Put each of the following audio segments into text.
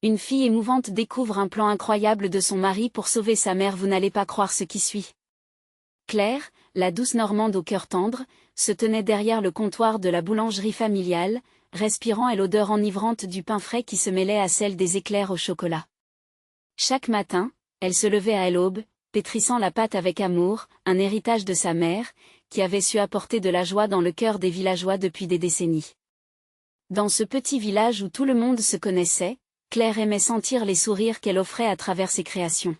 Une fille émouvante découvre un plan incroyable de son mari pour sauver sa mère. Vous n'allez pas croire ce qui suit. Claire, la douce Normande au cœur tendre, se tenait derrière le comptoir de la boulangerie familiale, respirant l'odeur enivrante du pain frais qui se mêlait à celle des éclairs au chocolat. Chaque matin, elle se levait à l'aube, pétrissant la pâte avec amour, un héritage de sa mère, qui avait su apporter de la joie dans le cœur des villageois depuis des décennies. Dans ce petit village où tout le monde se connaissait, Claire aimait sentir les sourires qu'elle offrait à travers ses créations.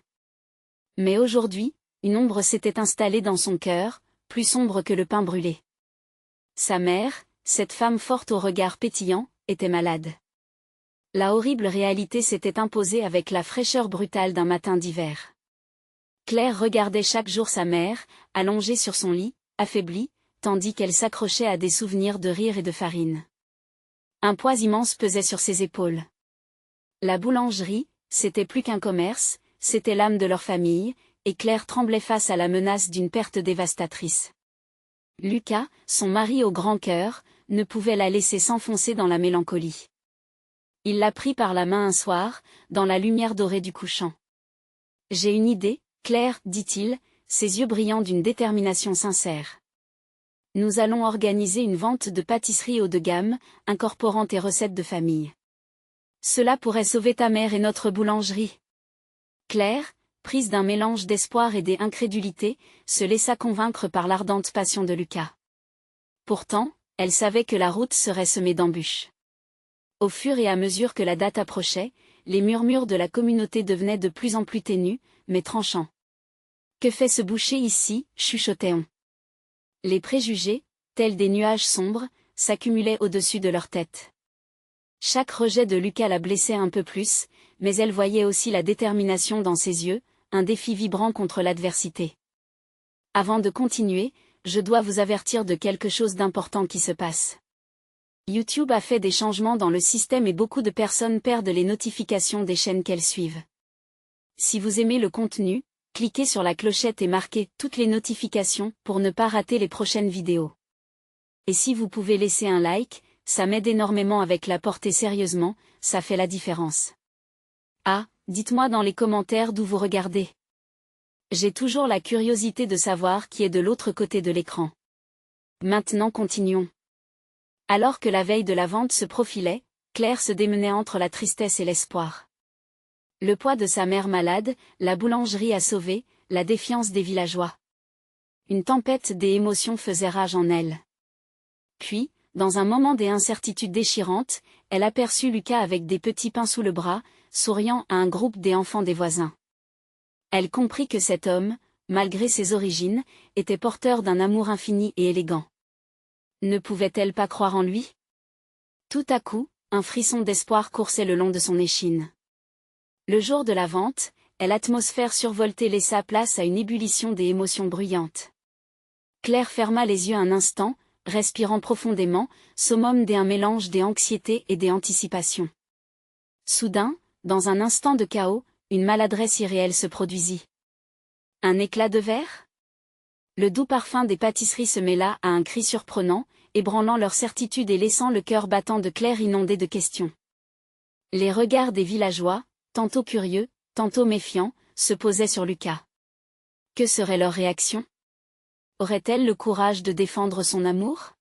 Mais aujourd'hui, une ombre s'était installée dans son cœur, plus sombre que le pain brûlé. Sa mère, cette femme forte au regard pétillant, était malade. La horrible réalité s'était imposée avec la fraîcheur brutale d'un matin d'hiver. Claire regardait chaque jour sa mère, allongée sur son lit, affaiblie, tandis qu'elle s'accrochait à des souvenirs de rire et de farine. Un poids immense pesait sur ses épaules. La boulangerie, c'était plus qu'un commerce, c'était l'âme de leur famille, et Claire tremblait face à la menace d'une perte dévastatrice. Lucas, son mari au grand cœur, ne pouvait la laisser s'enfoncer dans la mélancolie. Il la prit par la main un soir, dans la lumière dorée du couchant. « J'ai une idée, Claire, dit-il, ses yeux brillant d'une détermination sincère. Nous allons organiser une vente de pâtisseries haut de gamme, incorporant tes recettes de famille. Cela pourrait sauver ta mère et notre boulangerie. » Claire, prise d'un mélange d'espoir et d'incrédulité, se laissa convaincre par l'ardente passion de Lucas. Pourtant, elle savait que la route serait semée d'embûches. Au fur et à mesure que la date approchait, les murmures de la communauté devenaient de plus en plus ténus, mais tranchants. « Que fait ce boucher ici » chuchotait-on. Les préjugés, tels des nuages sombres, s'accumulaient au-dessus de leur tête. Chaque rejet de Lucas la blessait un peu plus, mais elle voyait aussi la détermination dans ses yeux, un défi vibrant contre l'adversité. Avant de continuer, je dois vous avertir de quelque chose d'important qui se passe. YouTube a fait des changements dans le système et beaucoup de personnes perdent les notifications des chaînes qu'elles suivent. Si vous aimez le contenu, cliquez sur la clochette et marquez toutes les notifications pour ne pas rater les prochaines vidéos. Et si vous pouvez laisser un like, ça m'aide énormément avec la portée sérieusement, ça fait la différence. Ah, dites-moi dans les commentaires d'où vous regardez. J'ai toujours la curiosité de savoir qui est de l'autre côté de l'écran. Maintenant continuons. Alors que la veille de la vente se profilait, Claire se démenait entre la tristesse et l'espoir. Le poids de sa mère malade, la boulangerie à sauver, la défiance des villageois. Une tempête des émotions faisait rage en elle. Puis, dans un moment d'incertitude déchirante, elle aperçut Lucas avec des petits pains sous le bras, souriant à un groupe des enfants des voisins. Elle comprit que cet homme, malgré ses origines, était porteur d'un amour infini et élégant. Ne pouvait-elle pas croire en lui? Tout à coup, un frisson d'espoir coursait le long de son échine. Le jour de la vente, l'atmosphère survoltée laissa place à une ébullition des émotions bruyantes. Claire ferma les yeux un instant, respirant profondément, summum d'un mélange d'anxiété et d'anticipation. Soudain, dans un instant de chaos, une maladresse irréelle se produisit. Un éclat de verre? Le doux parfum des pâtisseries se mêla à un cri surprenant, ébranlant leur certitude et laissant le cœur battant de Claire inondé de questions. Les regards des villageois, tantôt curieux, tantôt méfiants, se posaient sur Lucas. Que serait leur réaction? Aurait-elle le courage de défendre son amour?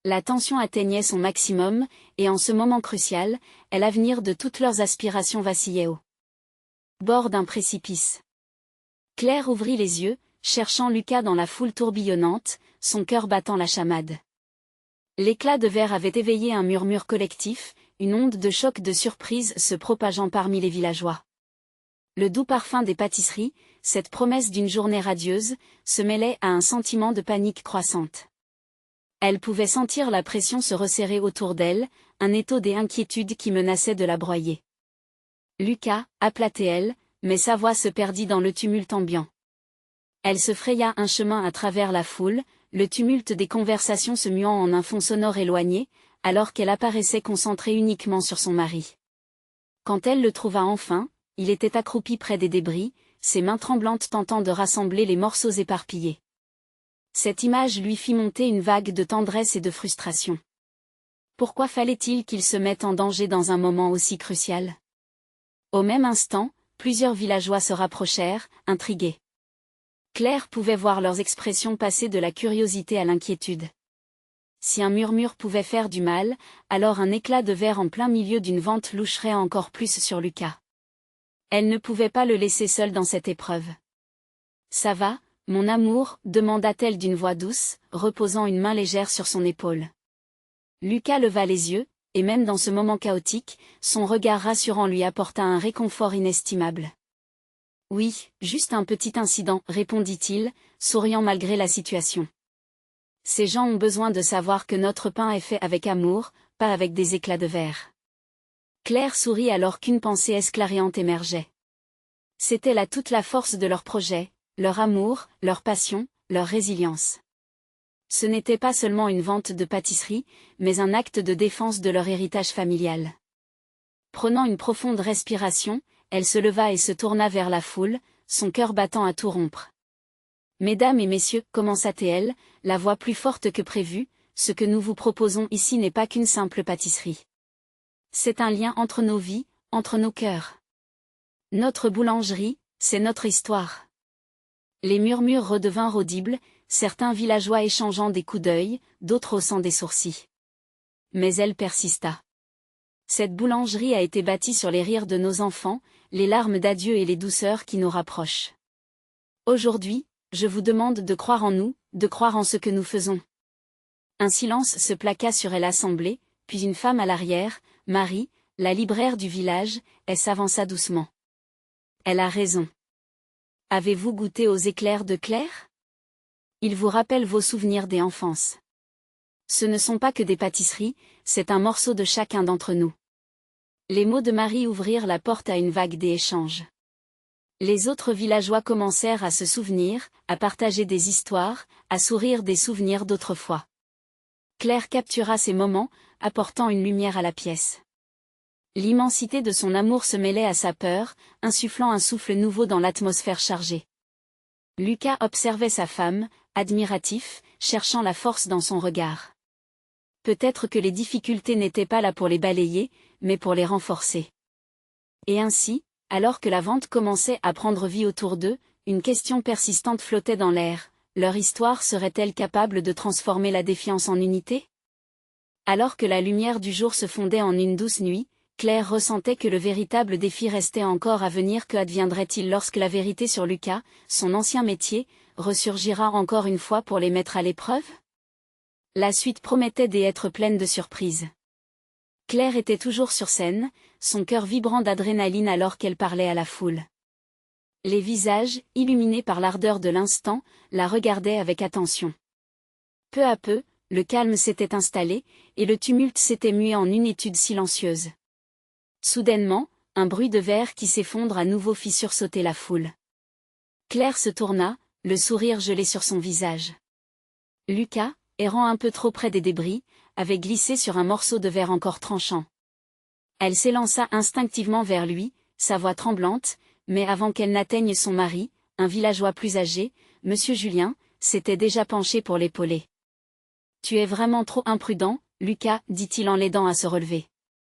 La tension atteignait son maximum, et en ce moment crucial, l'avenir de toutes leurs aspirations vacillait au bord d'un précipice. Claire ouvrit les yeux, cherchant Lucas dans la foule tourbillonnante, son cœur battant la chamade. L'éclat de verre avait éveillé un murmure collectif, une onde de choc de surprise se propageant parmi les villageois. Le doux parfum des pâtisseries, cette promesse d'une journée radieuse, se mêlait à un sentiment de panique croissante. Elle pouvait sentir la pression se resserrer autour d'elle, un étau d'inquiétude qui menaçait de la broyer. Lucas, appelait-elle, mais sa voix se perdit dans le tumulte ambiant. Elle se fraya un chemin à travers la foule, le tumulte des conversations se muant en un fond sonore éloigné, alors qu'elle apparaissait concentrée uniquement sur son mari. Quand elle le trouva enfin, il était accroupi près des débris, ses mains tremblantes tentant de rassembler les morceaux éparpillés. Cette image lui fit monter une vague de tendresse et de frustration. Pourquoi fallait-il qu'il se mette en danger dans un moment aussi crucial? Au même instant, plusieurs villageois se rapprochèrent, intrigués. Claire pouvait voir leurs expressions passer de la curiosité à l'inquiétude. Si un murmure pouvait faire du mal, alors un éclat de verre en plein milieu d'une vente loucherait encore plus sur Lucas. Elle ne pouvait pas le laisser seul dans cette épreuve. « Ça va, mon amour ?» demanda-t-elle d'une voix douce, reposant une main légère sur son épaule. Lucas leva les yeux, et même dans ce moment chaotique, son regard rassurant lui apporta un réconfort inestimable. « Oui, juste un petit incident, » répondit-il, souriant malgré la situation. « Ces gens ont besoin de savoir que notre pain est fait avec amour, pas avec des éclats de verre. » Claire sourit alors qu'une pensée esclareillante émergeait. C'était là toute la force de leur projet, leur amour, leur passion, leur résilience. Ce n'était pas seulement une vente de pâtisserie, mais un acte de défense de leur héritage familial. Prenant une profonde respiration, elle se leva et se tourna vers la foule, son cœur battant à tout rompre. « Mesdames et messieurs, » commença-t-elle, la voix plus forte que prévu, « ce que nous vous proposons ici n'est pas qu'une simple pâtisserie. C'est un lien entre nos vies, entre nos cœurs. Notre boulangerie, c'est notre histoire. » Les murmures redevinrent audibles, certains villageois échangeant des coups d'œil, d'autres haussant des sourcils. Mais elle persista. « Cette boulangerie a été bâtie sur les rires de nos enfants, les larmes d'adieu et les douceurs qui nous rapprochent. Aujourd'hui, je vous demande de croire en nous, de croire en ce que nous faisons. » Un silence se plaqua sur l'assemblée, puis une femme à l'arrière, Marie, la libraire du village, elle s'avança doucement. « Elle a raison. Avez-vous goûté aux éclairs de Claire? Ils vous rappellent vos souvenirs des enfances. Ce ne sont pas que des pâtisseries, c'est un morceau de chacun d'entre nous. » Les mots de Marie ouvrirent la porte à une vague d'échanges. Les autres villageois commencèrent à se souvenir, à partager des histoires, à sourire des souvenirs d'autrefois. Claire captura ces moments, apportant une lumière à la pièce. L'immensité de son amour se mêlait à sa peur, insufflant un souffle nouveau dans l'atmosphère chargée. Lucas observait sa femme, admiratif, cherchant la force dans son regard. Peut-être que les difficultés n'étaient pas là pour les balayer, mais pour les renforcer. Et ainsi, alors que la vente commençait à prendre vie autour d'eux, une question persistante flottait dans l'air. Leur histoire serait-elle capable de transformer la défiance en unité? Alors que la lumière du jour se fondait en une douce nuit, Claire ressentait que le véritable défi restait encore à venir. Que adviendrait-il lorsque la vérité sur Lucas, son ancien métier, ressurgira encore une fois pour les mettre à l'épreuve? La suite promettait d'être pleine de surprises. Claire était toujours sur scène, son cœur vibrant d'adrénaline alors qu'elle parlait à la foule. Les visages, illuminés par l'ardeur de l'instant, la regardaient avec attention. Peu à peu, le calme s'était installé, et le tumulte s'était mué en une étude silencieuse. Soudainement, un bruit de verre qui s'effondre à nouveau fit sursauter la foule. Claire se tourna, le sourire gelé sur son visage. Lucas, errant un peu trop près des débris, avait glissé sur un morceau de verre encore tranchant. Elle s'élança instinctivement vers lui, sa voix tremblante, mais avant qu'elle n'atteigne son mari, un villageois plus âgé, Monsieur Julien, s'était déjà penché pour l'épauler. « Tu es vraiment trop imprudent, Lucas, » dit-il en l'aidant à se relever.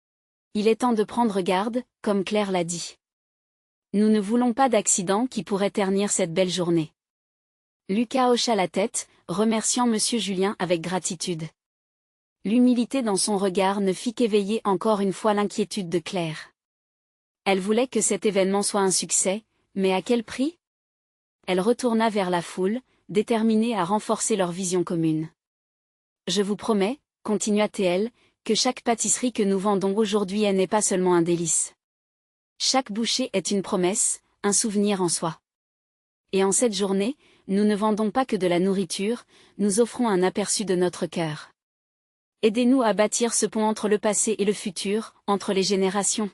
« Il est temps de prendre garde, comme Claire l'a dit. Nous ne voulons pas d'accident qui pourrait ternir cette belle journée. » Lucas hocha la tête, remerciant Monsieur Julien avec gratitude. L'humilité dans son regard ne fit qu'éveiller encore une fois l'inquiétude de Claire. Elle voulait que cet événement soit un succès, mais à quel prix? Elle retourna vers la foule, déterminée à renforcer leur vision commune. « Je vous promets, » continua-t-elle, « que chaque pâtisserie que nous vendons aujourd'hui n'est pas seulement un délice. Chaque bouchée est une promesse, un souvenir en soi. Et en cette journée, nous ne vendons pas que de la nourriture, nous offrons un aperçu de notre cœur. Aidez-nous à bâtir ce pont entre le passé et le futur, entre les générations. »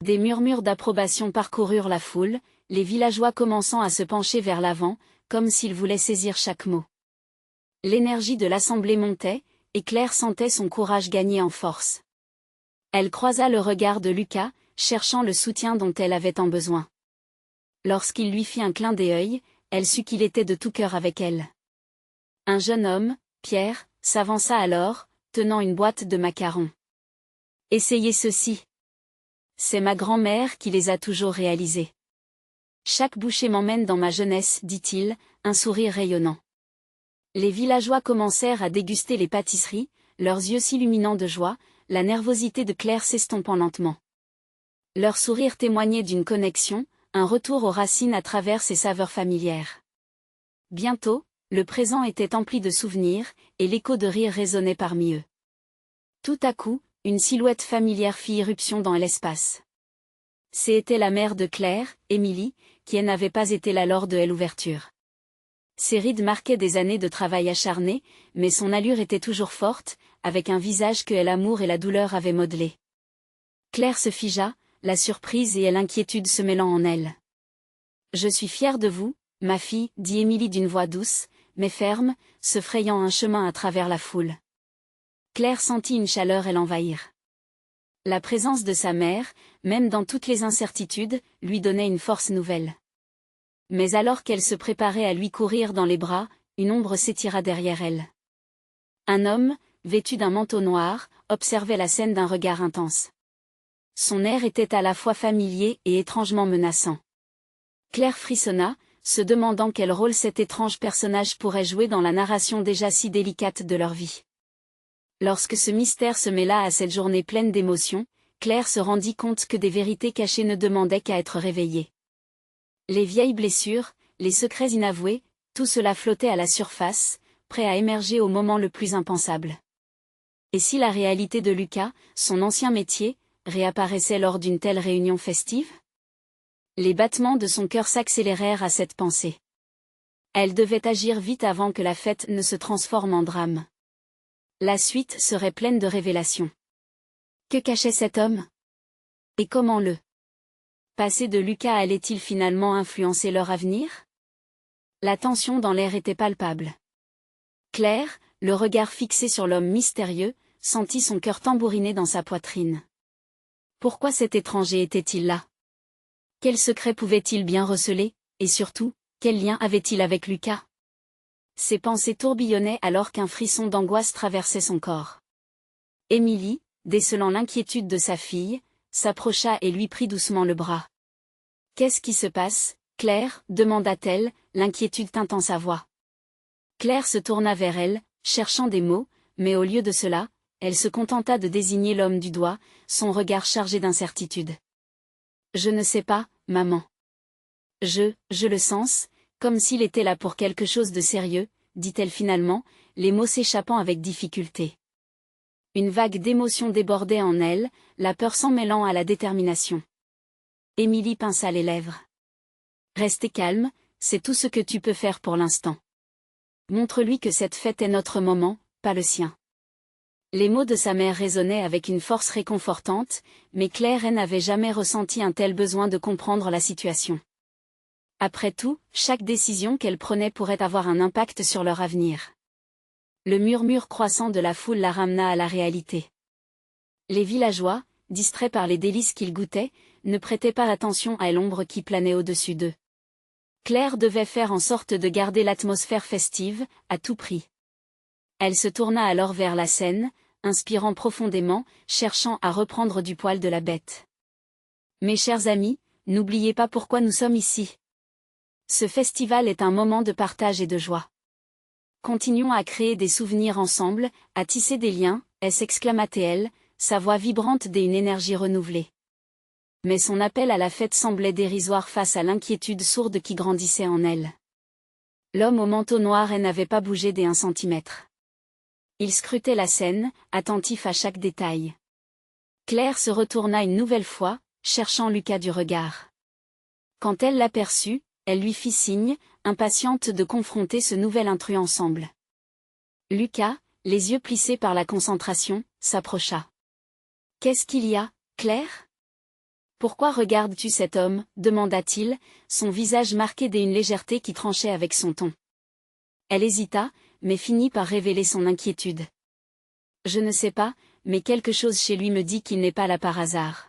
Des murmures d'approbation parcoururent la foule, les villageois commençant à se pencher vers l'avant, comme s'ils voulaient saisir chaque mot. L'énergie de l'assemblée montait, et Claire sentait son courage gagner en force. Elle croisa le regard de Lucas, cherchant le soutien dont elle avait tant besoin. Lorsqu'il lui fit un clin d'œil, elle sut qu'il était de tout cœur avec elle. Un jeune homme, Pierre, s'avança alors, tenant une boîte de macarons. « Essayez ceci. C'est ma grand-mère qui les a toujours réalisés. Chaque bouchée m'emmène dans ma jeunesse, dit-il, un sourire rayonnant. Les villageois commencèrent à déguster les pâtisseries, leurs yeux s'illuminant de joie, la nervosité de Claire s'estompant lentement. Leur sourire témoignait d'une connexion, un retour aux racines à travers ces saveurs familières. Bientôt, le présent était empli de souvenirs, et l'écho de rire résonnait parmi eux. Tout à coup, une silhouette familière fit irruption dans l'espace. C'était la mère de Claire, Émilie, qui n'avait pas été là lors de l'ouverture. Ses rides marquaient des années de travail acharné, mais son allure était toujours forte, avec un visage que l'amour et la douleur avaient modelé. Claire se figea, la surprise et l'inquiétude se mêlant en elle. « Je suis fière de vous, ma fille, dit Émilie d'une voix douce, mais ferme, se frayant un chemin à travers la foule. Claire sentit une chaleur l'envahir. La présence de sa mère, même dans toutes les incertitudes, lui donnait une force nouvelle. Mais alors qu'elle se préparait à lui courir dans les bras, une ombre s'étira derrière elle. Un homme, vêtu d'un manteau noir, observait la scène d'un regard intense. Son air était à la fois familier et étrangement menaçant. Claire frissonna, se demandant quel rôle cet étrange personnage pourrait jouer dans la narration déjà si délicate de leur vie. Lorsque ce mystère se mêla à cette journée pleine d'émotions, Claire se rendit compte que des vérités cachées ne demandaient qu'à être réveillées. Les vieilles blessures, les secrets inavoués, tout cela flottait à la surface, prêt à émerger au moment le plus impensable. Et si la réalité de Lucas, son ancien métier, réapparaissait lors d'une telle réunion festive? Les battements de son cœur s'accélérèrent à cette pensée. Elle devait agir vite avant que la fête ne se transforme en drame. La suite serait pleine de révélations. Que cachait cet homme? Et comment le passé de Lucas allait-il finalement influencer leur avenir? La tension dans l'air était palpable. Claire, le regard fixé sur l'homme mystérieux, sentit son cœur tambouriner dans sa poitrine. Pourquoi cet étranger était-il là? Quel secret pouvait-il bien receler, et surtout, quel lien avait-il avec Lucas? Ses pensées tourbillonnaient alors qu'un frisson d'angoisse traversait son corps. Émilie, décelant l'inquiétude de sa fille, s'approcha et lui prit doucement le bras. « Qu'est-ce qui se passe, Claire ?» demanda-t-elle, l'inquiétude tintant sa voix. Claire se tourna vers elle, cherchant des mots, mais au lieu de cela, elle se contenta de désigner l'homme du doigt, son regard chargé d'incertitude. « Je ne sais pas, maman. Je le sens, comme s'il était là pour quelque chose de sérieux, dit-elle finalement, les mots s'échappant avec difficulté. Une vague d'émotion débordait en elle, la peur s'en mêlant à la détermination. Émilie pinça les lèvres. « Restez calme, c'est tout ce que tu peux faire pour l'instant. Montre-lui que cette fête est notre moment, pas le sien. » Les mots de sa mère résonnaient avec une force réconfortante, mais Claire n'avait jamais ressenti un tel besoin de comprendre la situation. Après tout, chaque décision qu'elle prenait pourrait avoir un impact sur leur avenir. Le murmure croissant de la foule la ramena à la réalité. Les villageois, distraits par les délices qu'ils goûtaient, ne prêtaient pas attention à l'ombre qui planait au-dessus d'eux. Claire devait faire en sorte de garder l'atmosphère festive, à tout prix. Elle se tourna alors vers la scène, inspirant profondément, cherchant à reprendre du poil de la bête. « Mes chers amis, n'oubliez pas pourquoi nous sommes ici. Ce festival est un moment de partage et de joie. Continuons à créer des souvenirs ensemble, à tisser des liens, s'exclama-t-elle, sa voix vibrante d'une énergie renouvelée. Mais son appel à la fête semblait dérisoire face à l'inquiétude sourde qui grandissait en elle. L'homme au manteau noir n'avait pas bougé d'1 centimètre. Il scrutait la scène, attentif à chaque détail. Claire se retourna une nouvelle fois, cherchant Lucas du regard. Quand elle l'aperçut, elle lui fit signe, impatiente de confronter ce nouvel intrus ensemble. Lucas, les yeux plissés par la concentration, s'approcha. « Qu'est-ce qu'il y a, Claire ? Pourquoi regardes-tu cet homme ?» demanda-t-il, son visage marqué d'une légèreté qui tranchait avec son ton. Elle hésita, mais finit par révéler son inquiétude. « Je ne sais pas, mais quelque chose chez lui me dit qu'il n'est pas là par hasard.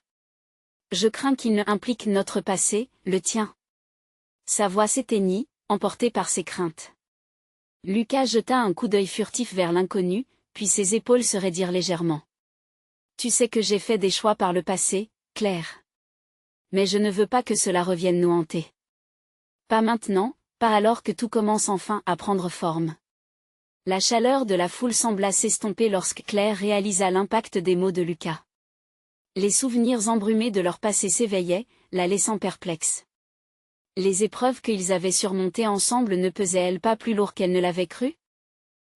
Je crains qu'il ne implique notre passé, le tien. » Sa voix s'éteignit, emportée par ses craintes. Lucas jeta un coup d'œil furtif vers l'inconnu, puis ses épaules se raidirent légèrement. « Tu sais que j'ai fait des choix par le passé, Claire. Mais je ne veux pas que cela revienne nous hanter. Pas maintenant, pas alors que tout commence enfin à prendre forme. La chaleur de la foule sembla s'estomper lorsque Claire réalisa l'impact des mots de Lucas. Les souvenirs embrumés de leur passé s'éveillaient, la laissant perplexe. Les épreuves qu'ils avaient surmontées ensemble ne pesaient-elles pas plus lourd qu'elle ne l'avait cru?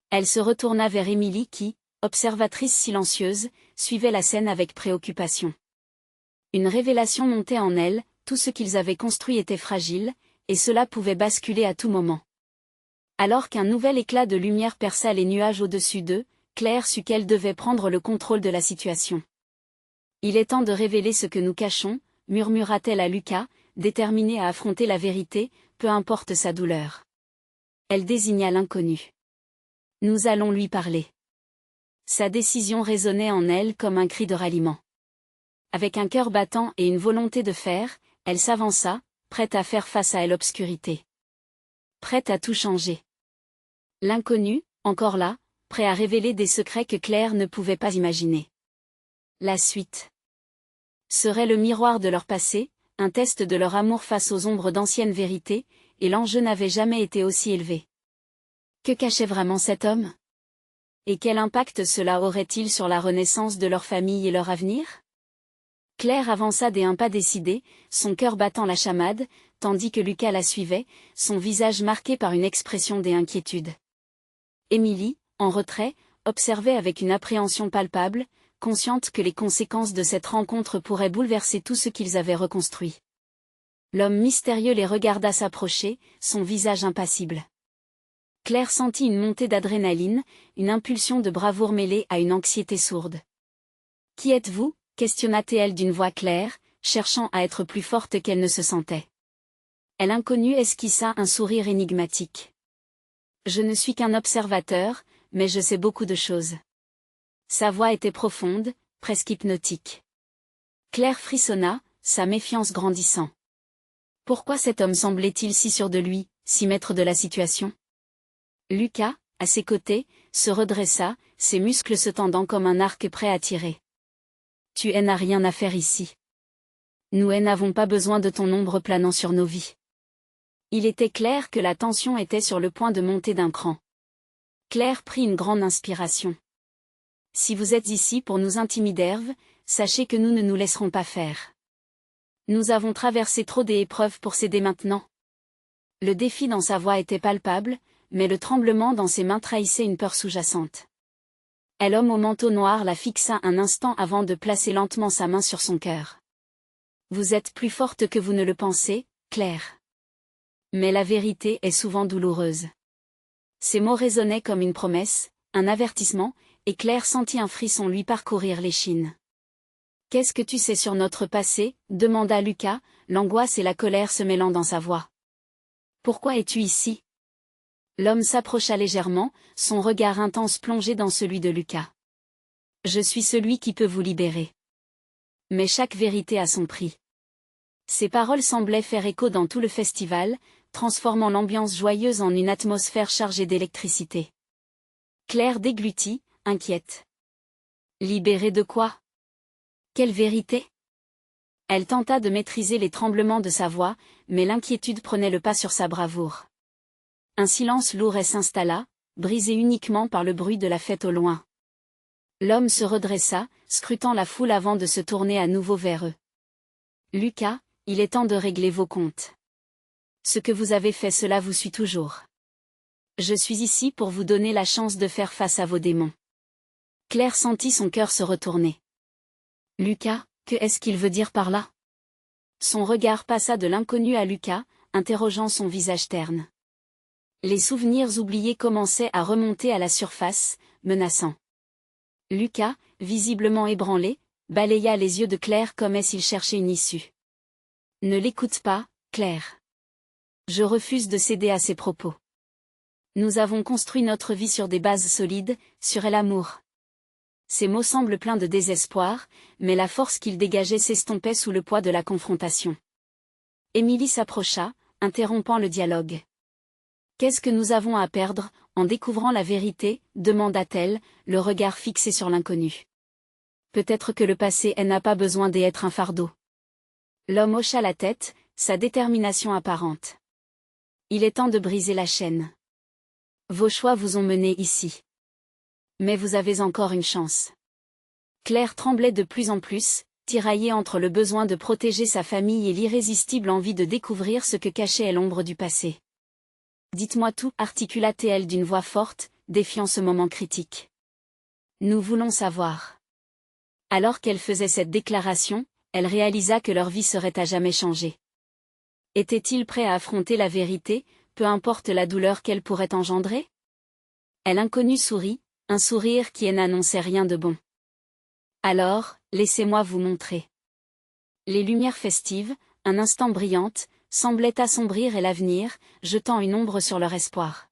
Elle se retourna vers Émilie qui, observatrice silencieuse, suivait la scène avec préoccupation. Une révélation montait en elle, tout ce qu'ils avaient construit était fragile, et cela pouvait basculer à tout moment. Alors qu'un nouvel éclat de lumière perça les nuages au-dessus d'eux, Claire sut qu'elle devait prendre le contrôle de la situation. « Il est temps de révéler ce que nous cachons », murmura-t-elle à Lucas, déterminée à affronter la vérité, peu importe sa douleur. Elle désigna l'inconnu. « Nous allons lui parler. » Sa décision résonnait en elle comme un cri de ralliement. Avec un cœur battant et une volonté de faire, elle s'avança, prête à faire face à l'obscurité. Prête à tout changer. L'inconnu, encore là, prêt à révéler des secrets que Claire ne pouvait pas imaginer. La suite serait le miroir de leur passé, un test de leur amour face aux ombres d'anciennes vérités, et l'enjeu n'avait jamais été aussi élevé. Que cachait vraiment cet homme? Et quel impact cela aurait-il sur la renaissance de leur famille et leur avenir? Claire avança d'un pas décidé, son cœur battant la chamade, tandis que Lucas la suivait, son visage marqué par une expression d'inquiétude. Émilie, en retrait, observait avec une appréhension palpable, consciente que les conséquences de cette rencontre pourraient bouleverser tout ce qu'ils avaient reconstruit. L'homme mystérieux les regarda s'approcher, son visage impassible. Claire sentit une montée d'adrénaline, une impulsion de bravoure mêlée à une anxiété sourde. « Qui êtes-vous » questionna-t-elle d'une voix claire, cherchant à être plus forte qu'elle ne se sentait. L'inconnu esquissa un sourire énigmatique. « Je ne suis qu'un observateur, mais je sais beaucoup de choses. » Sa voix était profonde, presque hypnotique. Claire frissonna, sa méfiance grandissant. Pourquoi cet homme semblait-il si sûr de lui, si maître de la situation? Lucas, à ses côtés, se redressa, ses muscles se tendant comme un arc prêt à tirer. « Tu n'as rien à faire ici. Nous n'avons pas besoin de ton ombre planant sur nos vies. » Il était clair que la tension était sur le point de monter d'un cran. Claire prit une grande inspiration. « Si vous êtes ici pour nous intimider, sachez que nous ne nous laisserons pas faire. Nous avons traversé trop d'épreuves pour céder maintenant. » Le défi dans sa voix était palpable, mais le tremblement dans ses mains trahissait une peur sous-jacente. L'homme au manteau noir la fixa un instant avant de placer lentement sa main sur son cœur. « Vous êtes plus forte que vous ne le pensez, Claire. Mais la vérité est souvent douloureuse. » Ces mots résonnaient comme une promesse, un avertissement, et Claire sentit un frisson lui parcourir l'échine. « Qu'est-ce que tu sais sur notre passé » demanda Lucas, l'angoisse et la colère se mêlant dans sa voix. « Pourquoi es-tu ici » L'homme s'approcha légèrement, son regard intense plongé dans celui de Lucas. « Je suis celui qui peut vous libérer. Mais chaque vérité a son prix. » Ces paroles semblaient faire écho dans tout le festival, transformant l'ambiance joyeuse en une atmosphère chargée d'électricité. Claire déglutit, inquiète. Libérée de quoi? Quelle vérité? Elle tenta de maîtriser les tremblements de sa voix, mais l'inquiétude prenait le pas sur sa bravoure. Un silence lourd s'installa, brisé uniquement par le bruit de la fête au loin. L'homme se redressa, scrutant la foule avant de se tourner à nouveau vers eux. « Lucas, il est temps de régler vos comptes. Ce que vous avez fait, cela vous suit toujours. Je suis ici pour vous donner la chance de faire face à vos démons. » Claire sentit son cœur se retourner. « Lucas, que est-ce qu'il veut dire par là ?» Son regard passa de l'inconnu à Lucas, interrogeant son visage terne. Les souvenirs oubliés commençaient à remonter à la surface, menaçants. Lucas, visiblement ébranlé, balaya les yeux de Claire comme s'il cherchait une issue. « Ne l'écoute pas, Claire. Je refuse de céder à ses propos. Nous avons construit notre vie sur des bases solides, sur l'amour. » Ces mots semblent pleins de désespoir, mais la force qu'ils dégageaient s'estompait sous le poids de la confrontation. Émilie s'approcha, interrompant le dialogue. « Qu'est-ce que nous avons à perdre, en découvrant la vérité » demanda-t-elle, le regard fixé sur l'inconnu. Peut-être que le passé n'a pas besoin d'être un fardeau. L'homme hocha la tête, sa détermination apparente. Il est temps de briser la chaîne. Vos choix vous ont mené ici. Mais vous avez encore une chance. Claire tremblait de plus en plus, tiraillée entre le besoin de protéger sa famille et l'irrésistible envie de découvrir ce que cachait l'ombre du passé. Dites-moi tout, articula-t-elle d'une voix forte, défiant ce moment critique. Nous voulons savoir. Alors qu'elle faisait cette déclaration, elle réalisa que leur vie serait à jamais changée. Était-il prêt à affronter la vérité, peu importe la douleur qu'elle pourrait engendrer? L'inconnu sourit, un sourire qui n'annonçait rien de bon. Alors, laissez-moi vous montrer. Les lumières festives, un instant brillantes, semblaient assombrir l'avenir, jetant une ombre sur leur espoir.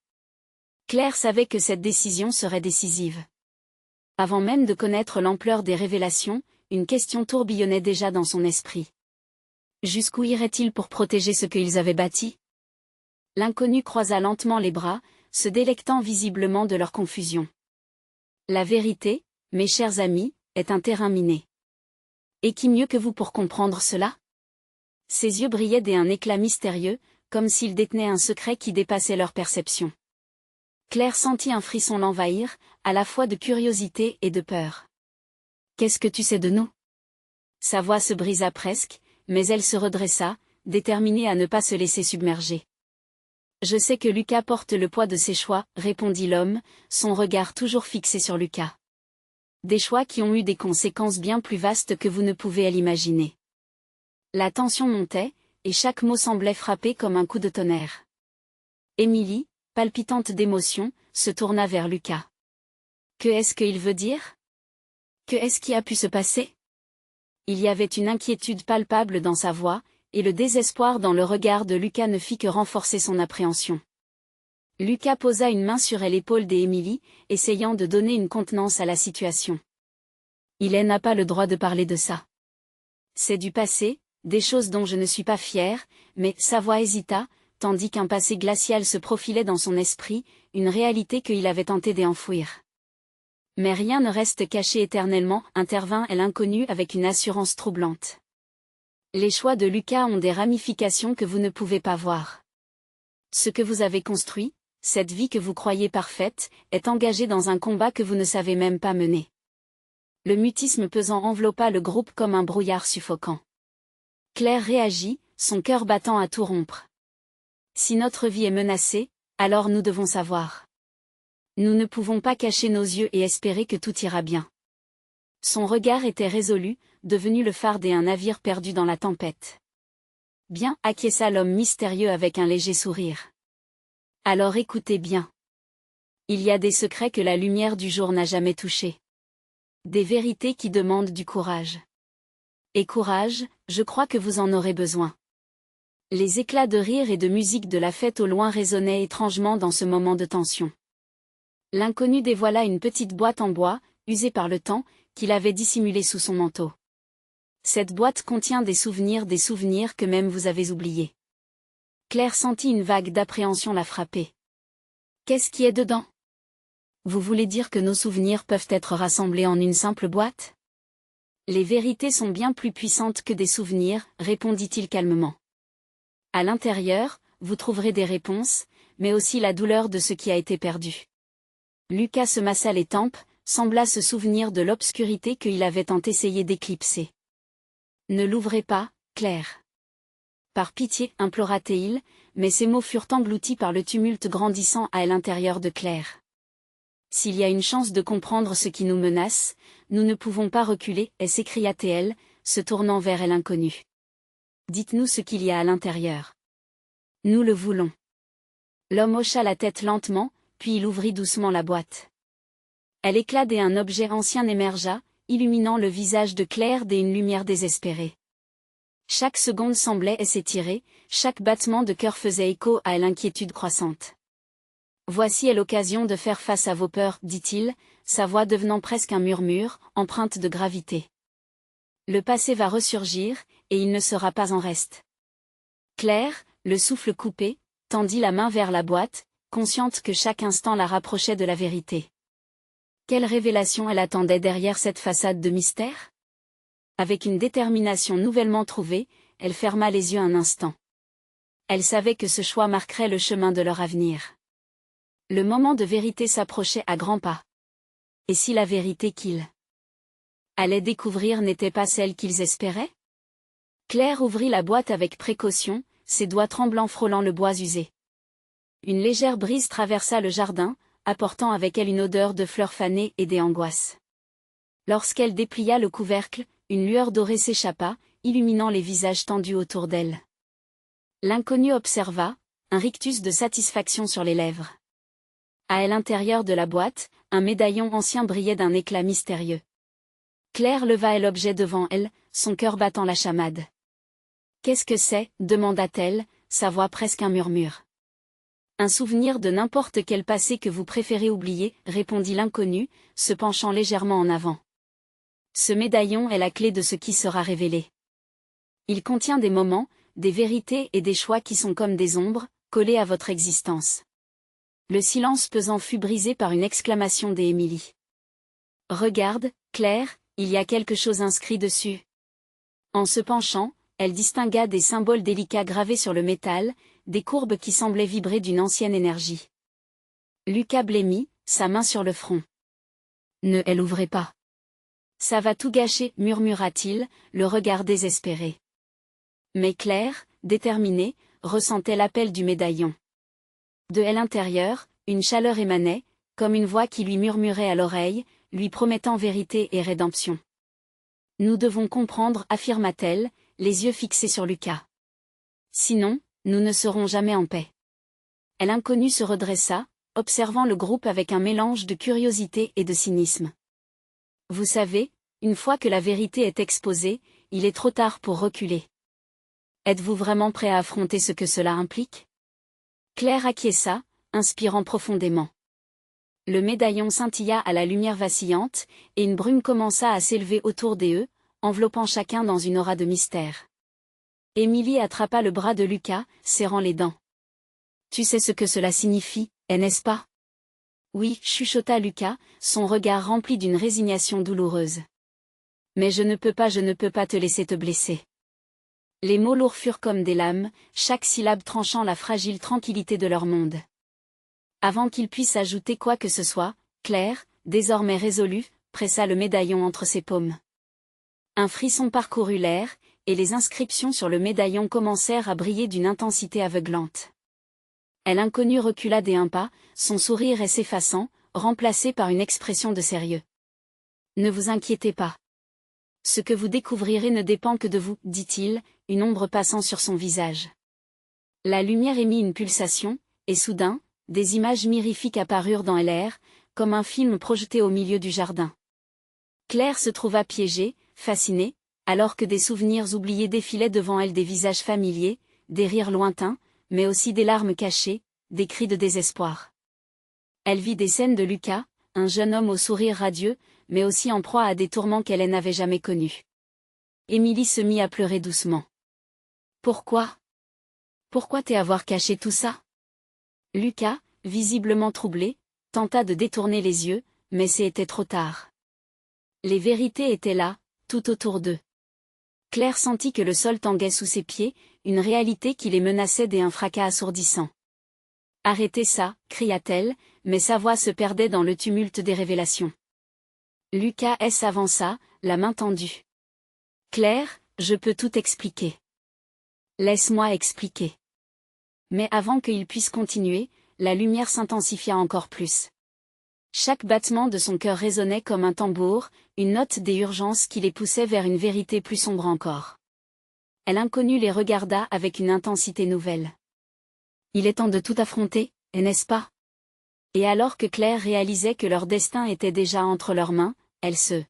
Claire savait que cette décision serait décisive. Avant même de connaître l'ampleur des révélations, une question tourbillonnait déjà dans son esprit. Jusqu'où iraient-ils pour protéger ce qu'ils avaient bâti? L'inconnu croisa lentement les bras, se délectant visiblement de leur confusion. La vérité, mes chers amis, est un terrain miné. Et qui mieux que vous pour comprendre cela? Ses yeux brillaient d'un éclat mystérieux, comme s'ils détenaient un secret qui dépassait leur perception. Claire sentit un frisson l'envahir, à la fois de curiosité et de peur. Qu'est-ce que tu sais de nous? Sa voix se brisa presque, mais elle se redressa, déterminée à ne pas se laisser submerger. Je sais que Lucas porte le poids de ses choix, répondit l'homme, son regard toujours fixé sur Lucas. Des choix qui ont eu des conséquences bien plus vastes que vous ne pouvez l'imaginer. La tension montait, et chaque mot semblait frapper comme un coup de tonnerre. Émilie, palpitante d'émotion, se tourna vers Lucas. Que est-ce qu'il veut dire? Que est-ce qui a pu se passer? Il y avait une inquiétude palpable dans sa voix, et le désespoir dans le regard de Lucas ne fit que renforcer son appréhension. Lucas posa une main sur l'épaule d'Émilie, essayant de donner une contenance à la situation. Il n'a pas le droit de parler de ça. C'est du passé, des choses dont je ne suis pas fière, mais sa voix hésita, tandis qu'un passé glacial se profilait dans son esprit, une réalité qu'il avait tenté d'enfouir. Mais rien ne reste caché éternellement, intervint l'inconnu avec une assurance troublante. Les choix de Lucas ont des ramifications que vous ne pouvez pas voir. Ce que vous avez construit, cette vie que vous croyez parfaite, est engagée dans un combat que vous ne savez même pas mener. Le mutisme pesant enveloppa le groupe comme un brouillard suffocant. Claire réagit, son cœur battant à tout rompre. Si notre vie est menacée, alors nous devons savoir. Nous ne pouvons pas cacher nos yeux et espérer que tout ira bien. Son regard était résolu, devenu le phare d'un navire perdu dans la tempête. Bien, acquiesça l'homme mystérieux avec un léger sourire. Alors écoutez bien. Il y a des secrets que la lumière du jour n'a jamais touchés. Des vérités qui demandent du courage. Et courage, je crois que vous en aurez besoin. Les éclats de rire et de musique de la fête au loin résonnaient étrangement dans ce moment de tension. L'inconnu dévoila une petite boîte en bois, usée par le temps, qu'il avait dissimulée sous son manteau. Cette boîte contient des souvenirs que même vous avez oubliés. Claire sentit une vague d'appréhension la frapper. Qu'est-ce qui est dedans? Vous voulez dire que nos souvenirs peuvent être rassemblés en une simple boîte? Les vérités sont bien plus puissantes que des souvenirs, répondit-il calmement. À l'intérieur, vous trouverez des réponses, mais aussi la douleur de ce qui a été perdu. Lucas se massa les tempes, sembla se souvenir de l'obscurité qu'il avait tant essayé d'éclipser. Ne l'ouvrez pas, Claire. Par pitié, implora-t-il, mais ces mots furent engloutis par le tumulte grandissant à l'intérieur de Claire. S'il y a une chance de comprendre ce qui nous menace, nous ne pouvons pas reculer, s'écria-t-elle, se tournant vers l'inconnu. Dites-nous ce qu'il y a à l'intérieur. Nous le voulons. L'homme hocha la tête lentement, puis il ouvrit doucement la boîte. Elle éclata et un objet ancien émergea, illuminant le visage de Claire d'une lumière désespérée. Chaque seconde semblait s'étirer, chaque battement de cœur faisait écho à l'inquiétude croissante. Voici l'occasion de faire face à vos peurs, dit-il, sa voix devenant presque un murmure, empreinte de gravité. Le passé va ressurgir, et il ne sera pas en reste. Claire, le souffle coupé, tendit la main vers la boîte, consciente que chaque instant la rapprochait de la vérité. Quelle révélation elle attendait derrière cette façade de mystère? Avec une détermination nouvellement trouvée, elle ferma les yeux un instant. Elle savait que ce choix marquerait le chemin de leur avenir. Le moment de vérité s'approchait à grands pas. Et si la vérité qu'ils allaient découvrir n'était pas celle qu'ils espéraient? Claire ouvrit la boîte avec précaution, ses doigts tremblants frôlant le bois usé. Une légère brise traversa le jardin, apportant avec elle une odeur de fleurs fanées et des angoisses. Lorsqu'elle déplia le couvercle, une lueur dorée s'échappa, illuminant les visages tendus autour d'elle. L'inconnu observa, un rictus de satisfaction sur les lèvres. À l'intérieur de la boîte, un médaillon ancien brillait d'un éclat mystérieux. Claire leva l'objet devant elle, son cœur battant la chamade. « Qu'est-ce que c'est » demanda-t-elle, sa voix presque un murmure. « Un souvenir de n'importe quel passé que vous préférez oublier » répondit l'inconnu, se penchant légèrement en avant. « Ce médaillon est la clé de ce qui sera révélé. Il contient des moments, des vérités et des choix qui sont comme des ombres, collés à votre existence. » Le silence pesant fut brisé par une exclamation d'Émilie. « Regarde, Claire, il y a quelque chose inscrit dessus. » En se penchant, elle distingua des symboles délicats gravés sur le métal, des courbes qui semblaient vibrer d'une ancienne énergie. Lucas blêmit, sa main sur le front. « Ne elle ouvrez pas. Ça va tout gâcher, murmura-t-il, le regard désespéré. Mais Claire, déterminée, ressentait l'appel du médaillon. De l'intérieur, une chaleur émanait, comme une voix qui lui murmurait à l'oreille, lui promettant vérité et rédemption. « Nous devons comprendre, affirma-t-elle, les yeux fixés sur Lucas. Sinon, nous ne serons jamais en paix. » L'inconnu se redressa, observant le groupe avec un mélange de curiosité et de cynisme. « Vous savez, une fois que la vérité est exposée, il est trop tard pour reculer. Êtes-vous vraiment prêt à affronter ce que cela implique ?» Claire acquiesça, inspirant profondément. Le médaillon scintilla à la lumière vacillante, et une brume commença à s'élever autour d'eux, enveloppant chacun dans une aura de mystère. Émilie attrapa le bras de Lucas, serrant les dents. « Tu sais ce que cela signifie, n'est-ce pas ?» « Oui, » chuchota Lucas, son regard rempli d'une résignation douloureuse. « Mais je ne peux pas te laisser te blesser. » Les mots lourds furent comme des lames, chaque syllabe tranchant la fragile tranquillité de leur monde. Avant qu'il puisse ajouter quoi que ce soit, Claire, désormais résolue, pressa le médaillon entre ses paumes. Un frisson parcourut l'air, et les inscriptions sur le médaillon commencèrent à briller d'une intensité aveuglante. L'inconnu recula d'un pas, son sourire s'effaçant, remplacé par une expression de sérieux. « Ne vous inquiétez pas. Ce que vous découvrirez ne dépend que de vous, dit-il, une ombre passant sur son visage. » La lumière émit une pulsation, et soudain, des images mirifiques apparurent dans l'air, comme un film projeté au milieu du jardin. Claire se trouva piégée, fascinée, alors que des souvenirs oubliés défilaient devant elle, des visages familiers, des rires lointains, mais aussi des larmes cachées, des cris de désespoir. Elle vit des scènes de Lucas, un jeune homme au sourire radieux, mais aussi en proie à des tourments qu'elle n'avait jamais connus. Émilie se mit à pleurer doucement. « Pourquoi ? Pourquoi t'avoir caché tout ça ?» Lucas, visiblement troublé, tenta de détourner les yeux, mais c'était trop tard. Les vérités étaient là, tout autour d'eux. Claire sentit que le sol tanguait sous ses pieds, une réalité qui les menaçait d'un fracas assourdissant. « Arrêtez ça !» cria-t-elle, mais sa voix se perdait dans le tumulte des révélations. Lucas s'avança, la main tendue. « Claire, je peux tout expliquer. »« Laisse-moi expliquer. » Mais avant qu'il puisse continuer, la lumière s'intensifia encore plus. Chaque battement de son cœur résonnait comme un tambour, une note des urgences qui les poussait vers une vérité plus sombre encore. L'inconnu les regarda avec une intensité nouvelle. « Il est temps de tout affronter, n'est-ce pas ?» Et alors que Claire réalisait que leur destin était déjà entre leurs mains, elle se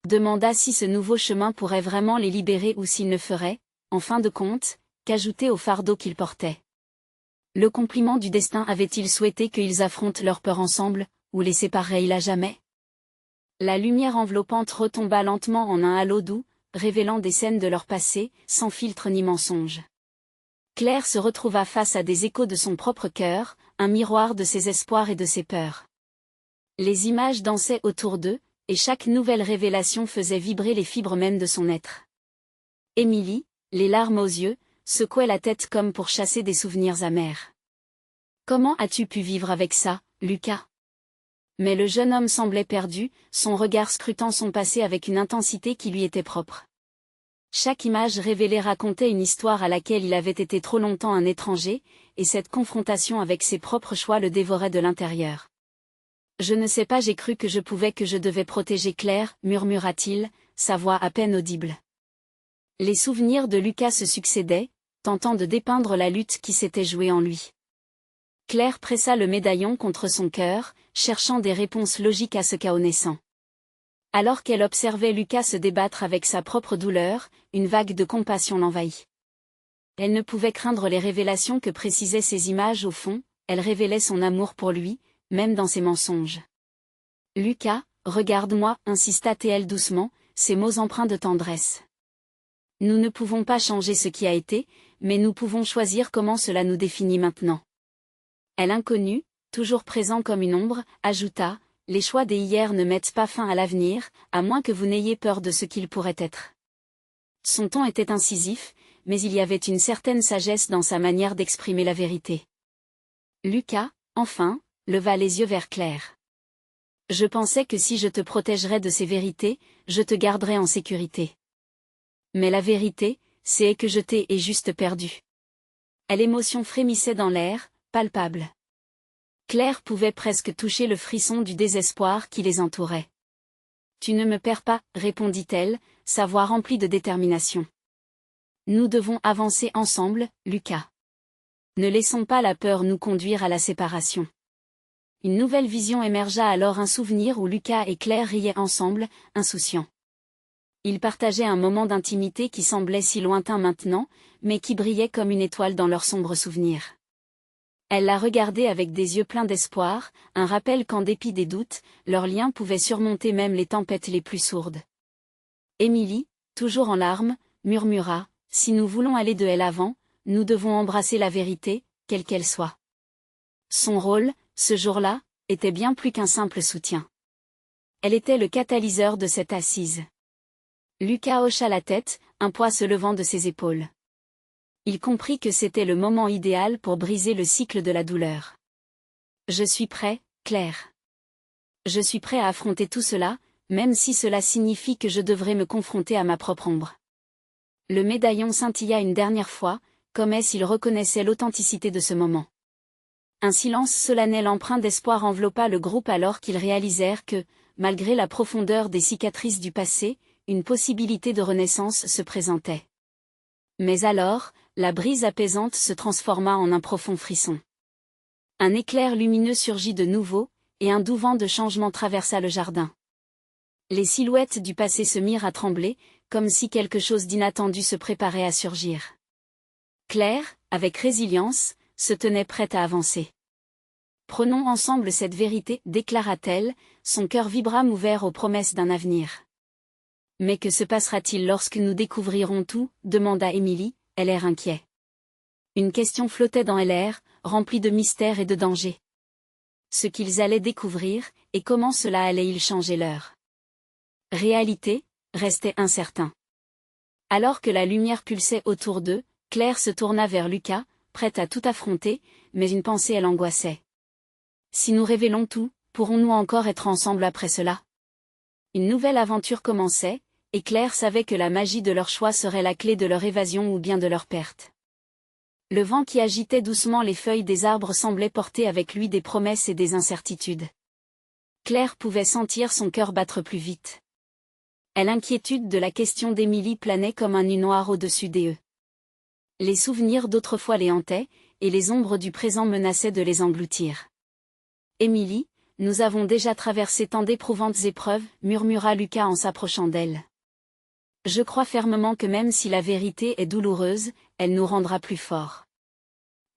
demanda si ce nouveau chemin pourrait vraiment les libérer ou s'il ne ferait, en fin de compte, qu'ajouter au fardeau qu'ils portaient. Le compliment du destin avait-il souhaité qu'ils affrontent leur peur ensemble, ou les séparerait-il à jamais? La lumière enveloppante retomba lentement en un halo doux, révélant des scènes de leur passé, sans filtre ni mensonge. Claire se retrouva face à des échos de son propre cœur, un miroir de ses espoirs et de ses peurs. Les images dansaient autour d'eux, et chaque nouvelle révélation faisait vibrer les fibres mêmes de son être. Émilie, les larmes aux yeux, secouait la tête comme pour chasser des souvenirs amers. « Comment as-tu pu vivre avec ça, Lucas ?» Mais le jeune homme semblait perdu, son regard scrutant son passé avec une intensité qui lui était propre. Chaque image révélée racontait une histoire à laquelle il avait été trop longtemps un étranger, et cette confrontation avec ses propres choix le dévorait de l'intérieur. « Je ne sais pas, j'ai cru que je devais protéger Claire, murmura-t-il, sa voix à peine audible. Les souvenirs de Lucas se succédaient, tentant de dépeindre la lutte qui s'était jouée en lui. Claire pressa le médaillon contre son cœur, cherchant des réponses logiques à ce chaos naissant. Alors qu'elle observait Lucas se débattre avec sa propre douleur, une vague de compassion l'envahit. Elle ne pouvait craindre les révélations que précisaient ces images au fond, elles révélaient son amour pour lui, même dans ses mensonges. « Lucas, regarde-moi, insista-t-elle doucement, ses mots empreints de tendresse. Nous ne pouvons pas changer ce qui a été, mais nous pouvons choisir comment cela nous définit maintenant. » Elle inconnue, toujours présent comme une ombre, ajouta, « Les choix des hier ne mettent pas fin à l'avenir, à moins que vous n'ayez peur de ce qu'il pourrait être. » Son ton était incisif, mais il y avait une certaine sagesse dans sa manière d'exprimer la vérité. Lucas, enfin, leva les yeux vers Claire. « Je pensais que si je te protégerais de ces vérités, je te garderais en sécurité. Mais la vérité, c'est que je t'ai juste perdu. » L'émotion frémissait dans l'air, palpable. Claire pouvait presque toucher le frisson du désespoir qui les entourait. « Tu ne me perds pas, répondit-elle, sa voix remplie de détermination. Nous devons avancer ensemble, Lucas. Ne laissons pas la peur nous conduire à la séparation. » Une nouvelle vision émergea alors, un souvenir où Lucas et Claire riaient ensemble, insouciants. Ils partageaient un moment d'intimité qui semblait si lointain maintenant, mais qui brillait comme une étoile dans leurs sombres souvenirs. Elle la regardait avec des yeux pleins d'espoir, un rappel qu'en dépit des doutes, leur lien pouvait surmonter même les tempêtes les plus sourdes. Émilie, toujours en larmes, murmura, « Si nous voulons aller de l'avant, nous devons embrasser la vérité, quelle qu'elle soit. » Son rôle, ce jour-là, était bien plus qu'un simple soutien. Elle était le catalyseur de cette assise. Lucas hocha la tête, un poids se levant de ses épaules. Il comprit que c'était le moment idéal pour briser le cycle de la douleur. « Je suis prêt, Claire. Je suis prêt à affronter tout cela, même si cela signifie que je devrais me confronter à ma propre ombre. » Le médaillon scintilla une dernière fois, comme s'il reconnaissait l'authenticité de ce moment. Un silence solennel empreint d'espoir enveloppa le groupe alors qu'ils réalisèrent que, malgré la profondeur des cicatrices du passé, une possibilité de renaissance se présentait. Mais alors, la brise apaisante se transforma en un profond frisson. Un éclair lumineux surgit de nouveau, et un doux vent de changement traversa le jardin. Les silhouettes du passé se mirent à trembler, comme si quelque chose d'inattendu se préparait à surgir. Claire, avec résilience, se tenait prête à avancer. « Prenons ensemble cette vérité, déclara-t-elle, son cœur vibra ouvert aux promesses d'un avenir. » « Mais que se passera-t-il lorsque nous découvrirons tout ?» demanda Émilie, l'air inquiet. Une question flottait dans l'air, remplie de mystère et de danger. Ce qu'ils allaient découvrir, et comment cela allait-il changer leur réalité, restait incertain. Alors que la lumière pulsait autour d'eux, Claire se tourna vers Lucas, prête à tout affronter, mais une pensée l'angoissait. « Si nous révélons tout, pourrons-nous encore être ensemble après cela ?» Une nouvelle aventure commençait, et Claire savait que la magie de leur choix serait la clé de leur évasion ou bien de leur perte. Le vent qui agitait doucement les feuilles des arbres semblait porter avec lui des promesses et des incertitudes. Claire pouvait sentir son cœur battre plus vite. L'inquiétude de la question d'Émilie planait comme un nu noir au-dessus d'eux. Les souvenirs d'autrefois les hantaient, et les ombres du présent menaçaient de les engloutir. « Émilie, nous avons déjà traversé tant d'éprouvantes épreuves, » murmura Lucas en s'approchant d'elle. « Je crois fermement que même si la vérité est douloureuse, elle nous rendra plus forts.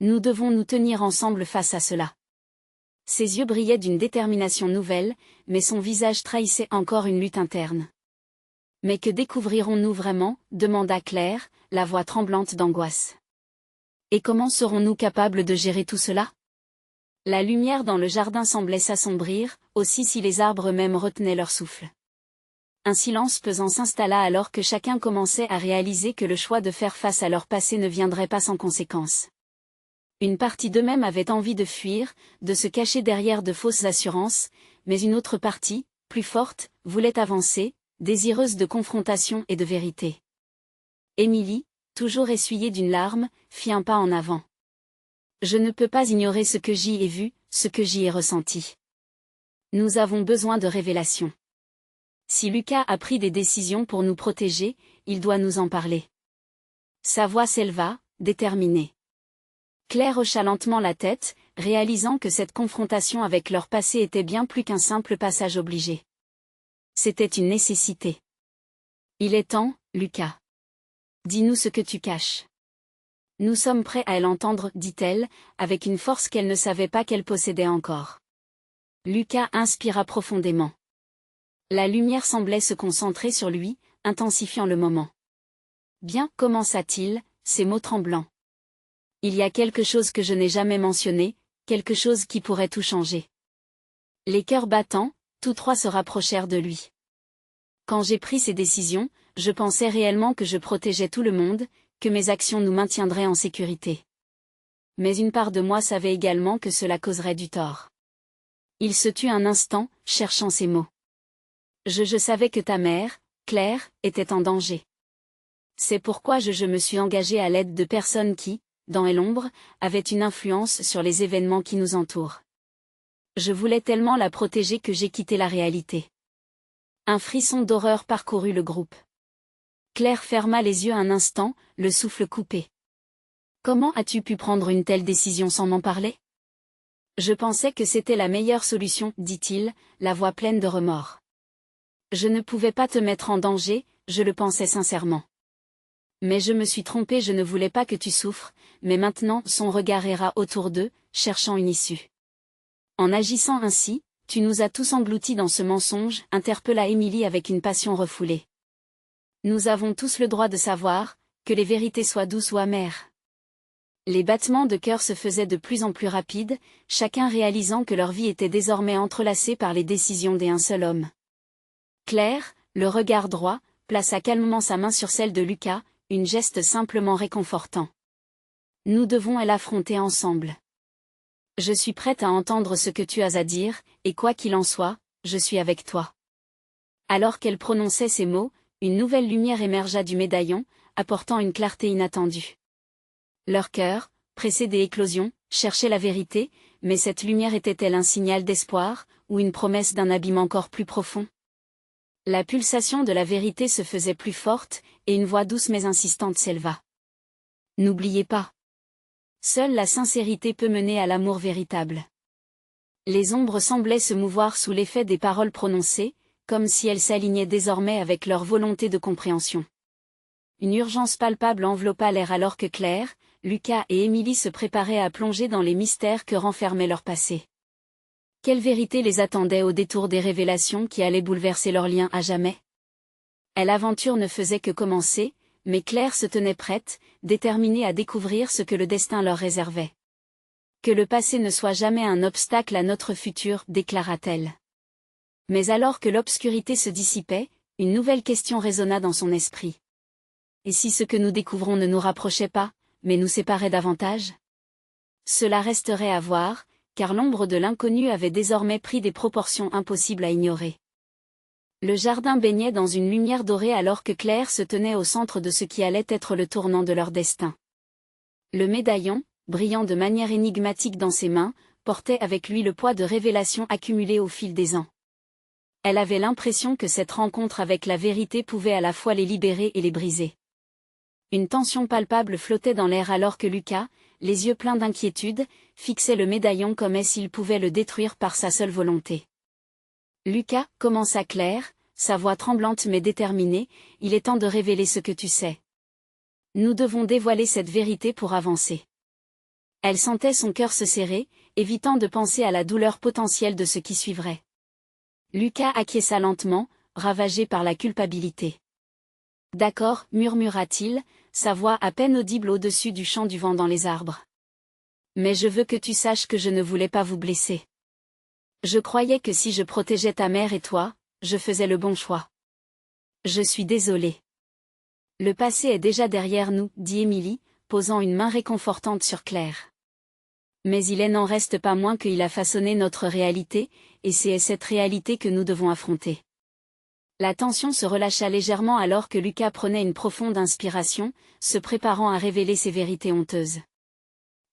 Nous devons nous tenir ensemble face à cela. » Ses yeux brillaient d'une détermination nouvelle, mais son visage trahissait encore une lutte interne. « Mais que découvrirons-nous vraiment ?» demanda Claire, la voix tremblante d'angoisse. « Et comment serons-nous capables de gérer tout cela ?» La lumière dans le jardin semblait s'assombrir, aussi si les arbres eux-mêmes retenaient leur souffle. Un silence pesant s'installa alors que chacun commençait à réaliser que le choix de faire face à leur passé ne viendrait pas sans conséquence. Une partie d'eux-mêmes avait envie de fuir, de se cacher derrière de fausses assurances, mais une autre partie, plus forte, voulait avancer, désireuse de confrontation et de vérité. Émilie, toujours essuyée d'une larme, fit un pas en avant. Je ne peux pas ignorer ce que j'y ai vu, ce que j'y ai ressenti. Nous avons besoin de révélations. Si Lucas a pris des décisions pour nous protéger, il doit nous en parler. Sa voix s'éleva, déterminée. Claire hocha lentement la tête, réalisant que cette confrontation avec leur passé était bien plus qu'un simple passage obligé. C'était une nécessité. Il est temps, Lucas. Dis-nous ce que tu caches. Nous sommes prêts à l'entendre, dit-elle, avec une force qu'elle ne savait pas qu'elle possédait encore. Lucas inspira profondément. La lumière semblait se concentrer sur lui, intensifiant le moment. Bien, commença-t-il, ses mots tremblants. Il y a quelque chose que je n'ai jamais mentionné, quelque chose qui pourrait tout changer. Les cœurs battants, tous trois se rapprochèrent de lui. Quand j'ai pris ces décisions, je pensais réellement que je protégeais tout le monde, que mes actions nous maintiendraient en sécurité. Mais une part de moi savait également que cela causerait du tort. Il se tut un instant, cherchant ses mots. Je savais que ta mère, Claire, était en danger. C'est pourquoi je me suis engagé à l'aide de personnes qui, dans l'ombre, avaient une influence sur les événements qui nous entourent. Je voulais tellement la protéger que j'ai quitté la réalité. Un frisson d'horreur parcourut le groupe. Claire ferma les yeux un instant, le souffle coupé. Comment as-tu pu prendre une telle décision sans m'en parler? Je pensais que c'était la meilleure solution, dit-il, la voix pleine de remords. Je ne pouvais pas te mettre en danger, je le pensais sincèrement. Mais je me suis trompée, je ne voulais pas que tu souffres, mais maintenant son regard erra autour d'eux, cherchant une issue. En agissant ainsi, tu nous as tous engloutis dans ce mensonge, interpella Émilie avec une passion refoulée. Nous avons tous le droit de savoir, que les vérités soient douces ou amères. Les battements de cœur se faisaient de plus en plus rapides, chacun réalisant que leur vie était désormais entrelacée par les décisions d'un seul homme. Claire, le regard droit, plaça calmement sa main sur celle de Lucas, un geste simplement réconfortant. Nous devons l'affronter ensemble. Je suis prête à entendre ce que tu as à dire, et quoi qu'il en soit, je suis avec toi. Alors qu'elle prononçait ces mots, une nouvelle lumière émergea du médaillon, apportant une clarté inattendue. Leur cœur, pressé des éclosions, cherchait la vérité, mais cette lumière était-elle un signal d'espoir, ou une promesse d'un abîme encore plus profond? La pulsation de la vérité se faisait plus forte, et une voix douce mais insistante s'éleva. N'oubliez pas. Seule la sincérité peut mener à l'amour véritable. Les ombres semblaient se mouvoir sous l'effet des paroles prononcées, comme si elles s'alignaient désormais avec leur volonté de compréhension. Une urgence palpable enveloppa l'air alors que Claire, Lucas et Émilie se préparaient à plonger dans les mystères que renfermait leur passé. Quelle vérité les attendait au détour des révélations qui allaient bouleverser leur lien à jamais? L'aventure ne faisait que commencer, mais Claire se tenait prête, déterminée à découvrir ce que le destin leur réservait. Que le passé ne soit jamais un obstacle à notre futur, déclara-t-elle. Mais alors que l'obscurité se dissipait, une nouvelle question résonna dans son esprit. Et si ce que nous découvrons ne nous rapprochait pas, mais nous séparait davantage? Cela resterait à voir, car l'ombre de l'inconnu avait désormais pris des proportions impossibles à ignorer. Le jardin baignait dans une lumière dorée alors que Claire se tenait au centre de ce qui allait être le tournant de leur destin. Le médaillon, brillant de manière énigmatique dans ses mains, portait avec lui le poids de révélations accumulées au fil des ans. Elle avait l'impression que cette rencontre avec la vérité pouvait à la fois les libérer et les briser. Une tension palpable flottait dans l'air alors que Lucas, les yeux pleins d'inquiétude, fixait le médaillon comme s'il pouvait le détruire par sa seule volonté. Lucas, commença Claire, sa voix tremblante mais déterminée, il est temps de révéler ce que tu sais. Nous devons dévoiler cette vérité pour avancer. Elle sentait son cœur se serrer, évitant de penser à la douleur potentielle de ce qui suivrait. Lucas acquiesça lentement, ravagé par la culpabilité. D'accord, murmura-t-il, sa voix à peine audible au-dessus du chant du vent dans les arbres. Mais je veux que tu saches que je ne voulais pas vous blesser. Je croyais que si je protégeais ta mère et toi, je faisais le bon choix. Je suis désolée. Le passé est déjà derrière nous, dit Émilie, posant une main réconfortante sur Claire. Mais il n'en reste pas moins qu'il a façonné notre réalité, et c'est cette réalité que nous devons affronter. La tension se relâcha légèrement alors que Lucas prenait une profonde inspiration, se préparant à révéler ses vérités honteuses.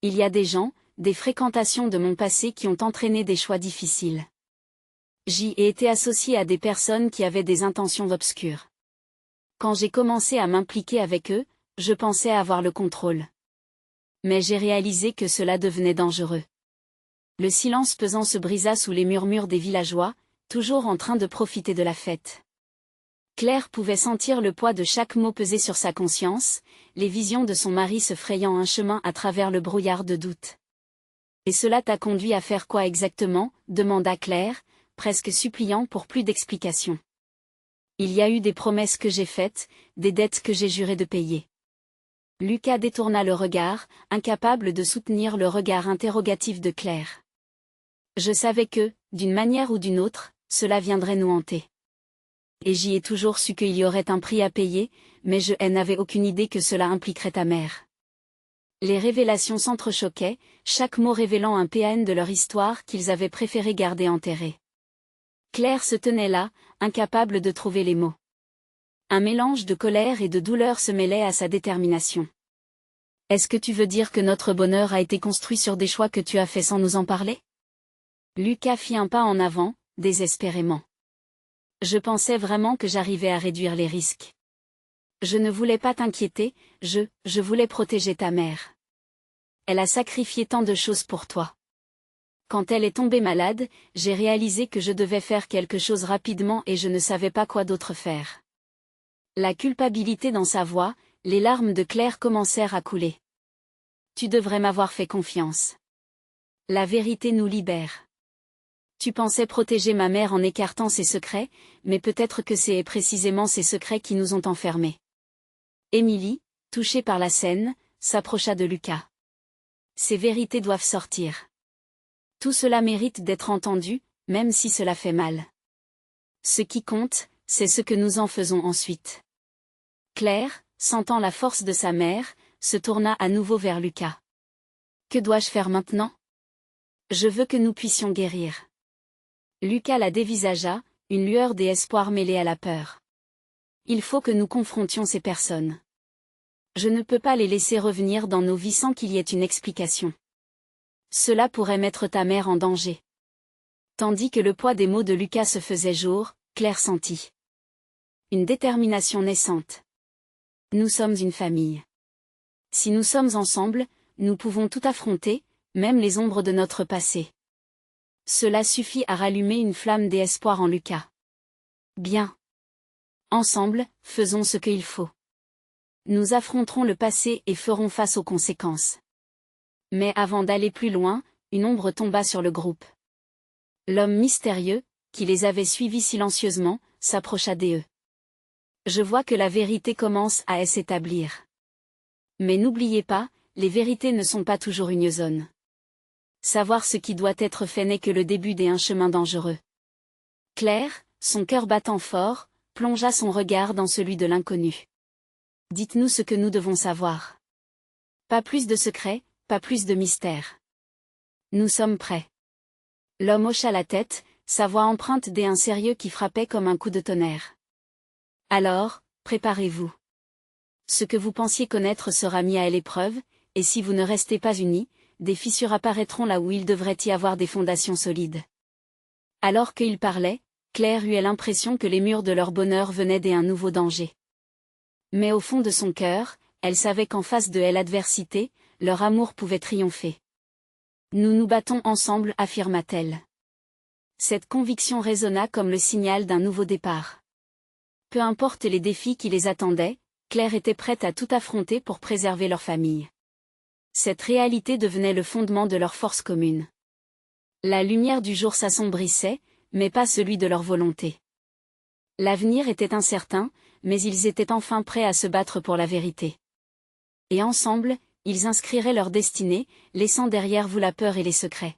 Il y a des gens, des fréquentations de mon passé qui ont entraîné des choix difficiles. J'y ai été associé à des personnes qui avaient des intentions obscures. Quand j'ai commencé à m'impliquer avec eux, je pensais avoir le contrôle. Mais j'ai réalisé que cela devenait dangereux. Le silence pesant se brisa sous les murmures des villageois, toujours en train de profiter de la fête. Claire pouvait sentir le poids de chaque mot peser sur sa conscience, les visions de son mari se frayant un chemin à travers le brouillard de doute. « Et cela t'a conduit à faire quoi exactement » demanda Claire, presque suppliant pour plus d'explications. « Il y a eu des promesses que j'ai faites, des dettes que j'ai juré de payer. » Lucas détourna le regard, incapable de soutenir le regard interrogatif de Claire. « Je savais que, d'une manière ou d'une autre, cela viendrait nous hanter. Et j'y ai toujours su qu'il y aurait un prix à payer, mais je n'avais aucune idée que cela impliquerait ta mère. » Les révélations s'entrechoquaient, chaque mot révélant un PN de leur histoire qu'ils avaient préféré garder enterré. Claire se tenait là, incapable de trouver les mots. Un mélange de colère et de douleur se mêlait à sa détermination. « Est-ce que tu veux dire que notre bonheur a été construit sur des choix que tu as faits sans nous en parler ?» Lucas fit un pas en avant, désespérément. « Je pensais vraiment que j'arrivais à réduire les risques. Je ne voulais pas t'inquiéter, je voulais protéger ta mère. Elle a sacrifié tant de choses pour toi. Quand elle est tombée malade, j'ai réalisé que je devais faire quelque chose rapidement et je ne savais pas quoi d'autre faire. » La culpabilité dans sa voix, les larmes de Claire commencèrent à couler. « Tu devrais m'avoir fait confiance. La vérité nous libère. Tu pensais protéger ma mère en écartant ses secrets, mais peut-être que c'est précisément ces secrets qui nous ont enfermés. » Émilie, touchée par la scène, s'approcha de Lucas. « Ces vérités doivent sortir. Tout cela mérite d'être entendu, même si cela fait mal. Ce qui compte, c'est ce que nous en faisons ensuite. » Claire, sentant la force de sa mère, se tourna à nouveau vers Lucas. « Que dois-je faire maintenant ? Je veux que nous puissions guérir. » Lucas la dévisagea, une lueur d'espoir mêlée à la peur. « Il faut que nous confrontions ces personnes. Je ne peux pas les laisser revenir dans nos vies sans qu'il y ait une explication. Cela pourrait mettre ta mère en danger. » Tandis que le poids des mots de Lucas se faisait jour, Claire sentit une détermination naissante. « Nous sommes une famille. Si nous sommes ensemble, nous pouvons tout affronter, même les ombres de notre passé. » Cela suffit à rallumer une flamme d'espoir en Lucas. « Bien. Ensemble, faisons ce qu'il faut. Nous affronterons le passé et ferons face aux conséquences. » Mais avant d'aller plus loin, une ombre tomba sur le groupe. L'homme mystérieux, qui les avait suivis silencieusement, s'approcha d'eux. « Je vois que la vérité commence à s'établir. Mais n'oubliez pas, les vérités ne sont pas toujours une zone. Savoir ce qui doit être fait n'est que le début d'un chemin dangereux. » Claire, son cœur battant fort, plongea son regard dans celui de l'inconnu. « Dites-nous ce que nous devons savoir. Pas plus de secrets, pas plus de mystères. Nous sommes prêts. » L'homme hocha la tête, sa voix empreinte d'un sérieux qui frappait comme un coup de tonnerre. « Alors, préparez-vous. Ce que vous pensiez connaître sera mis à l'épreuve, et si vous ne restez pas unis, des fissures apparaîtront là où il devrait y avoir des fondations solides. » Alors qu'il parlait, Claire eut l'impression que les murs de leur bonheur venaient d'un nouveau danger. Mais au fond de son cœur, elle savait qu'en face de l'adversité, leur amour pouvait triompher. « Nous nous battons ensemble, affirma-t-elle. Cette conviction résonna comme le signal d'un nouveau départ. Peu importe les défis qui les attendaient, Claire était prête à tout affronter pour préserver leur famille. Cette réalité devenait le fondement de leur force commune. La lumière du jour s'assombrissait, mais pas celui de leur volonté. L'avenir était incertain, mais ils étaient enfin prêts à se battre pour la vérité. Et ensemble, Ils inscriraient leur destinée, laissant derrière vous la peur et les secrets.